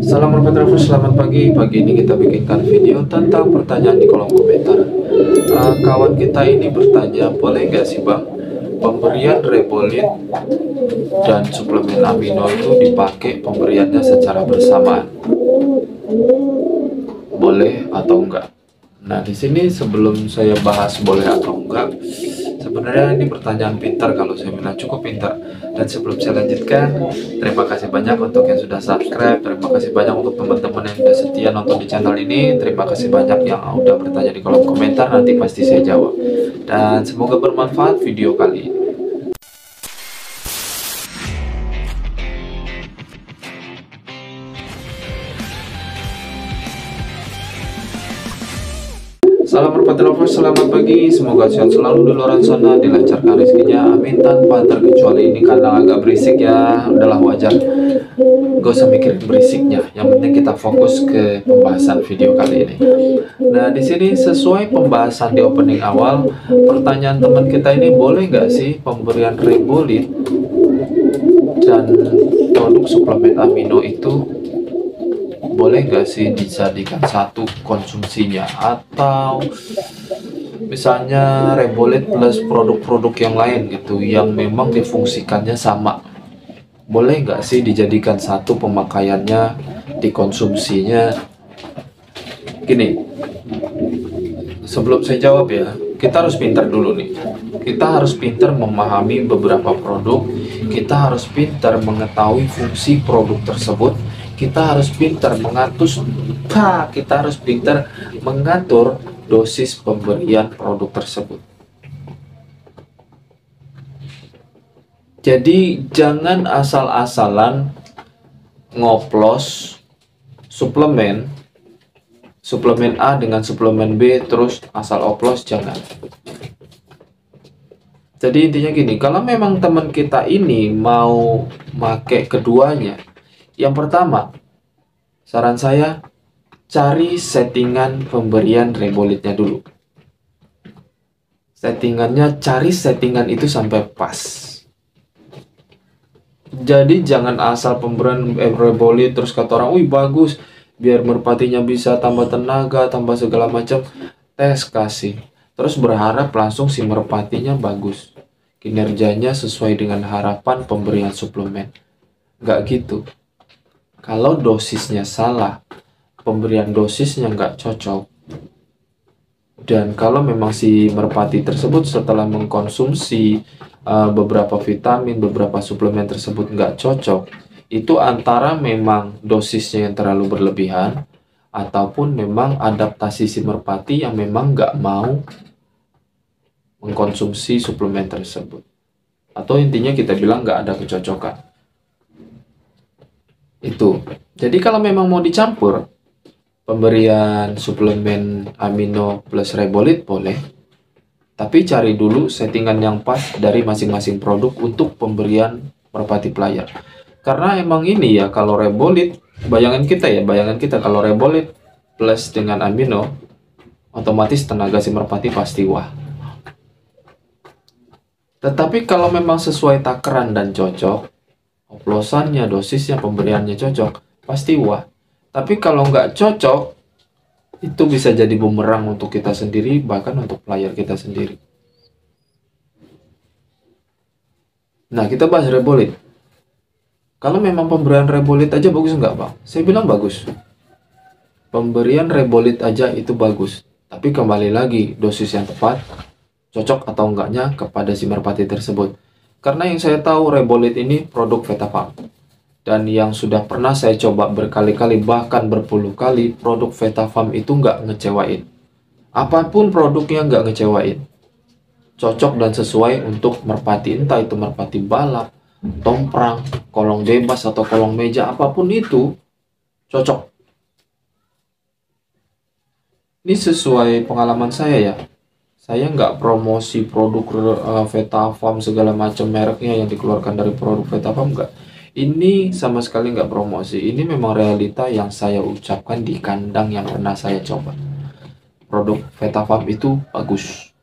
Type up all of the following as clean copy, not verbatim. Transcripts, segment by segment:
Salam Travel, selamat pagi. Pagi ini kita bikinkan video tentang pertanyaan di kolom komentar. Kawan kita ini bertanya, boleh nggak sih Bang, pemberian Rebolit dan suplemen amino itu dipakai pemberiannya secara bersamaan? Boleh atau enggak? Nah, di sini sebelum saya bahas boleh atau enggak, sebenarnya ini pertanyaan pintar, kalau saya bilang cukup pintar. Dan sebelum saya lanjutkan, terima kasih banyak untuk yang sudah subscribe, terima kasih banyak untuk teman-teman yang sudah setia nonton di channel ini, terima kasih banyak yang udah bertanya di kolom komentar, nanti pasti saya jawab. Dan semoga bermanfaat video kali ini. Salam merpati lovers, selamat pagi. Semoga sehat selalu di luar sana, dilancarkan rezekinya, amin, tanpa terkecuali. Ini kandang agak berisik ya, udahlah wajar. Gak usah mikirin berisiknya, yang penting kita fokus ke pembahasan video kali ini. Nah, di sini sesuai pembahasan di opening awal, pertanyaan teman kita ini, boleh nggak sih pemberian Rebolit dan produk suplemen amino itu boleh nggak sih dijadikan satu konsumsinya, atau misalnya Rebolit plus produk-produk yang lain gitu yang memang difungsikannya sama, boleh nggak sih dijadikan satu pemakaiannya, dikonsumsinya? Gini, sebelum saya jawab ya, kita harus pintar dulu nih. Kita harus pintar memahami beberapa produk, kita harus pintar mengetahui fungsi produk tersebut, kita harus pintar kita harus pintar mengatur dosis pemberian produk tersebut. Jadi jangan asal-asalan ngoplos suplemen A dengan suplemen B terus asal oplos, jangan. Jadi intinya gini, kalau memang teman kita ini mau pakai keduanya, yang pertama saran saya, cari settingan pemberian Rebolitnya dulu. Cari settingan itu sampai pas. Jadi jangan asal pemberian Rebolit terus kata orang, wih bagus, biar merpatinya bisa tambah tenaga, tambah segala macam, tes kasih. Terus berharap langsung si merpatinya bagus, kinerjanya sesuai dengan harapan pemberian suplemen. Nggak gitu. Kalau dosisnya salah, pemberian dosisnya nggak cocok, dan kalau memang si merpati tersebut setelah mengkonsumsi beberapa vitamin, beberapa suplemen tersebut nggak cocok, itu antara memang dosisnya yang terlalu berlebihan, ataupun memang adaptasi si merpati yang memang nggak mau mengkonsumsi suplemen tersebut. Atau intinya kita bilang nggak ada kecocokan. Itu. Jadi kalau memang mau dicampur, pemberian suplemen amino plus Rebolit boleh, tapi cari dulu settingan yang pas dari masing-masing produk untuk pemberian merpati player. Karena emang ini ya, kalau Rebolit, bayangan kita kalau Rebolit plus dengan amino, otomatis tenaga si merpati pasti wah. Tetapi kalau memang sesuai takaran dan cocok, oplosannya, dosisnya, pemberiannya cocok, pasti wah. Tapi kalau nggak cocok, itu bisa jadi bumerang untuk kita sendiri, bahkan untuk player kita sendiri. Nah, kita bahas Rebolit. Kalau memang pemberian Rebolit aja bagus nggak, Bang? Saya bilang bagus. Pemberian Rebolit aja itu bagus. Tapi kembali lagi, dosis yang tepat, cocok atau enggaknya kepada si merpati tersebut. Karena yang saya tahu, Rebolit ini produk Vetafarm. Dan yang sudah pernah saya coba berkali-kali, bahkan berpuluh kali, produk Vetafarm itu nggak ngecewain. Apapun produknya nggak ngecewain. Cocok dan sesuai untuk merpati, entah itu merpati balap, tomprang, kolong bebas, atau kolong meja, apapun itu cocok. Ini sesuai pengalaman saya ya. Saya nggak promosi produk Vetafarm segala macam mereknya yang dikeluarkan dari produk Vetafarm, nggak. Ini sama sekali nggak promosi. Ini memang realita yang saya ucapkan di kandang yang pernah saya coba. Produk Vetafarm itu bagus.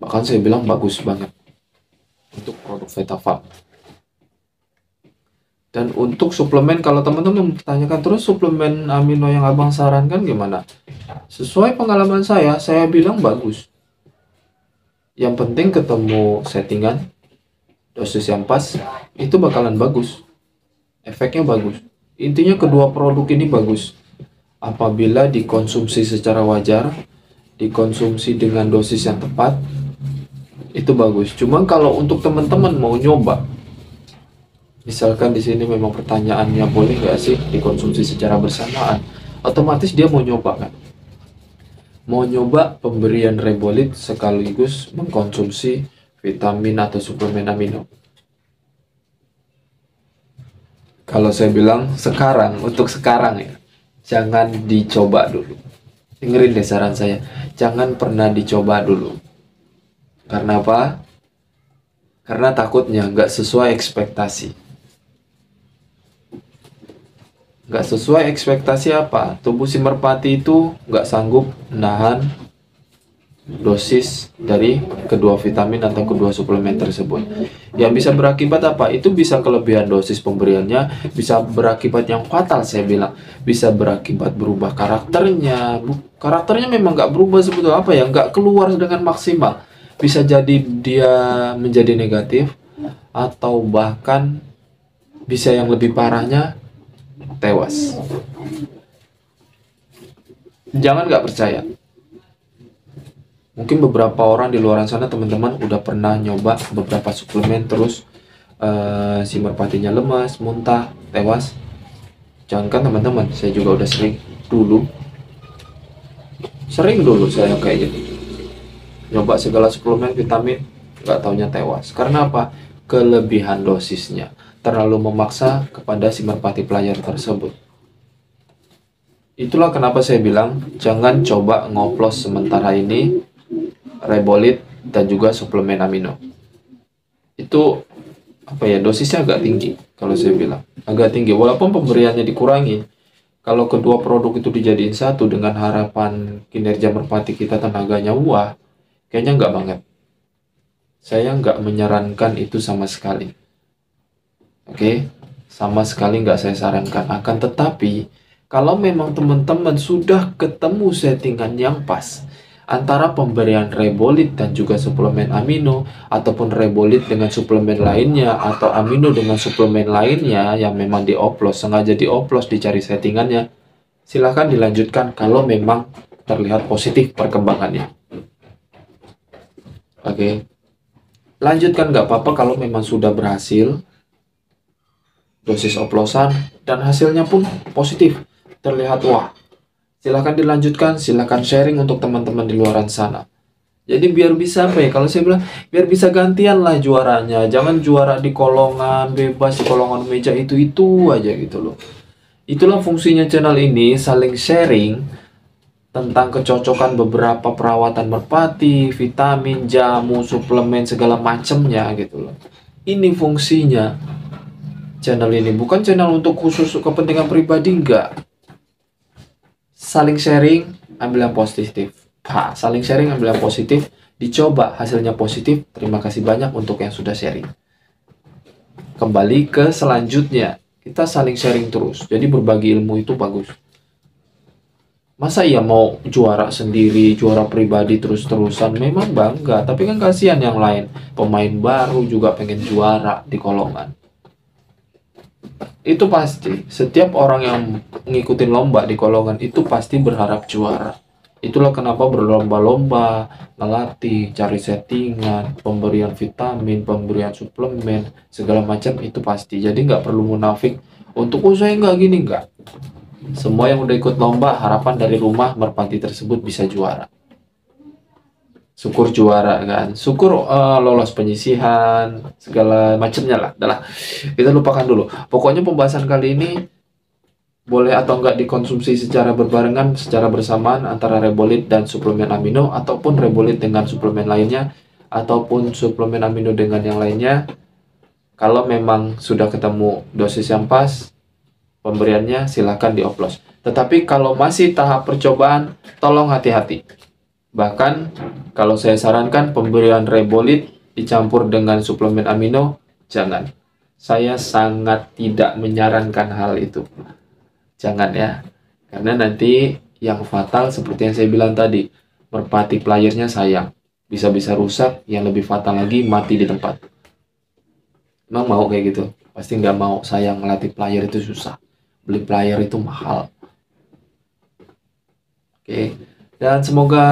Bahkan saya bilang bagus banget untuk produk Vetafarm. Dan untuk suplemen, kalau teman-teman mempertanyakan terus suplemen amino yang abang sarankan gimana? Sesuai pengalaman saya bilang bagus. Yang penting ketemu settingan, dosis yang pas, itu bakalan bagus. Efeknya bagus. Intinya kedua produk ini bagus. Apabila dikonsumsi secara wajar, dikonsumsi dengan dosis yang tepat, itu bagus. Cuma kalau untuk teman-teman mau nyoba, misalkan di sini memang pertanyaannya boleh nggak sih dikonsumsi secara bersamaan, otomatis dia mau nyoba kan? Mau nyoba pemberian Rebolit sekaligus mengkonsumsi vitamin atau suplemen amino. Kalau saya bilang sekarang, untuk sekarang ya, jangan dicoba dulu. Dengerin deh saran saya, jangan pernah dicoba dulu. Karena apa? Karena takutnya nggak sesuai ekspektasi. Nggak sesuai ekspektasi apa? Tubuh si merpati itu nggak sanggup menahan dosis dari kedua vitamin atau kedua suplemen tersebut. Yang bisa berakibat apa? Itu bisa kelebihan dosis pemberiannya, bisa berakibat yang fatal saya bilang. Bisa berakibat berubah karakternya. Karakternya memang nggak berubah sebetulnya apa ya? Nggak keluar dengan maksimal. Bisa jadi dia menjadi negatif, atau bahkan bisa yang lebih parahnya tewas. Jangan nggak percaya. Mungkin beberapa orang di luar sana teman-teman udah pernah nyoba beberapa suplemen terus si merpatinya lemas, muntah, tewas. Jangankan teman-teman, saya juga udah sering dulu saya kayak gitu. Nyoba segala suplemen vitamin, nggak taunya tewas. Karena apa? Kelebihan dosisnya. Terlalu memaksa kepada si merpati pelajar tersebut. Itulah kenapa saya bilang jangan coba ngoplos sementara ini Rebolit dan juga suplemen amino. Itu apa ya, dosisnya agak tinggi kalau saya bilang. Agak tinggi walaupun pemberiannya dikurangi. Kalau kedua produk itu dijadiin satu dengan harapan kinerja merpati kita tenaganya wah, kayaknya nggak banget. Saya nggak menyarankan itu sama sekali. Oke, sama sekali nggak saya sarankan. Akan tetapi, kalau memang teman-teman sudah ketemu settingan yang pas antara pemberian Rebolit dan juga suplemen amino, ataupun Rebolit dengan suplemen lainnya, atau amino dengan suplemen lainnya yang memang dioplos, sengaja dioplos, dicari settingannya, silahkan dilanjutkan kalau memang terlihat positif perkembangannya. Oke, lanjutkan nggak apa-apa kalau memang sudah berhasil dosis oplosan dan hasilnya pun positif, terlihat wah, silahkan dilanjutkan, silahkan sharing untuk teman-teman di luar sana. Jadi biar bisa apa ya, kalau saya bilang biar bisa gantian lah juaranya, jangan juara di kolongan bebas, di kolongan meja itu aja gitu loh. Itulah fungsinya channel ini, saling sharing tentang kecocokan beberapa perawatan merpati, vitamin, jamu, suplemen segala macamnya gitu loh. Ini fungsinya channel ini, bukan channel untuk khusus kepentingan pribadi, enggak. Saling sharing, ambil yang positif. Saling sharing, ambil yang positif, dicoba hasilnya positif, terima kasih banyak untuk yang sudah sharing. Kembali ke selanjutnya, kita saling sharing terus, jadi berbagi ilmu itu bagus. Masa iya mau juara sendiri, juara pribadi terus-terusan, memang bangga, tapi kan kasihan yang lain, pemain baru juga pengen juara di kolongan. Itu pasti, setiap orang yang ngikutin lomba di kolongan itu pasti berharap juara. Itulah kenapa berlomba-lomba, ngelatih, cari settingan, pemberian vitamin, pemberian suplemen, segala macam itu pasti. Jadi nggak perlu munafik untuk saya nggak gini, nggak. Semua yang udah ikut lomba, harapan dari rumah merpati tersebut bisa juara. Syukur juara kan, syukur lolos penyisihan, segala macamnya lah. Udah lah, kita lupakan dulu. Pokoknya pembahasan kali ini boleh atau enggak dikonsumsi secara berbarengan, secara bersamaan antara Rebolit dan suplemen amino, ataupun Rebolit dengan suplemen lainnya, ataupun suplemen amino dengan yang lainnya. Kalau memang sudah ketemu dosis yang pas pemberiannya, silahkan dioplos. Tetapi kalau masih tahap percobaan, tolong hati-hati. Bahkan kalau saya sarankan pemberian Rebolit dicampur dengan suplemen amino, jangan. Saya sangat tidak menyarankan hal itu. Jangan ya, karena nanti yang fatal seperti yang saya bilang tadi, merpati playernya sayang, bisa-bisa rusak, yang lebih fatal lagi mati di tempat. Emang mau kayak gitu? Pasti nggak mau, sayang, ngelatih player itu susah, beli player itu mahal. Oke, dan semoga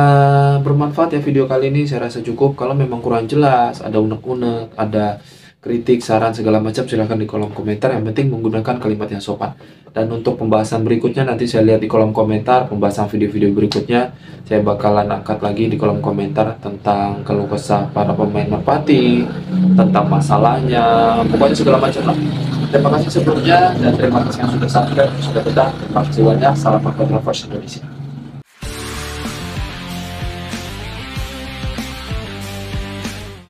bermanfaat ya video kali ini. Saya rasa cukup. Kalau memang kurang jelas, ada unek-unek, ada kritik, saran segala macam, silahkan di kolom komentar. Yang penting menggunakan kalimat yang sopan. Dan untuk pembahasan berikutnya nanti saya lihat di kolom komentar. Pembahasan video-video berikutnya saya bakalan angkat lagi di kolom komentar tentang keluh kesah para pemain merpati, tentang masalahnya, pokoknya segala macam lah. Terima kasih sebelumnya dan terima kasih yang sudah subscribe, sudah betah. Terima kasih banyak. Salam Marco Travelers Indonesia.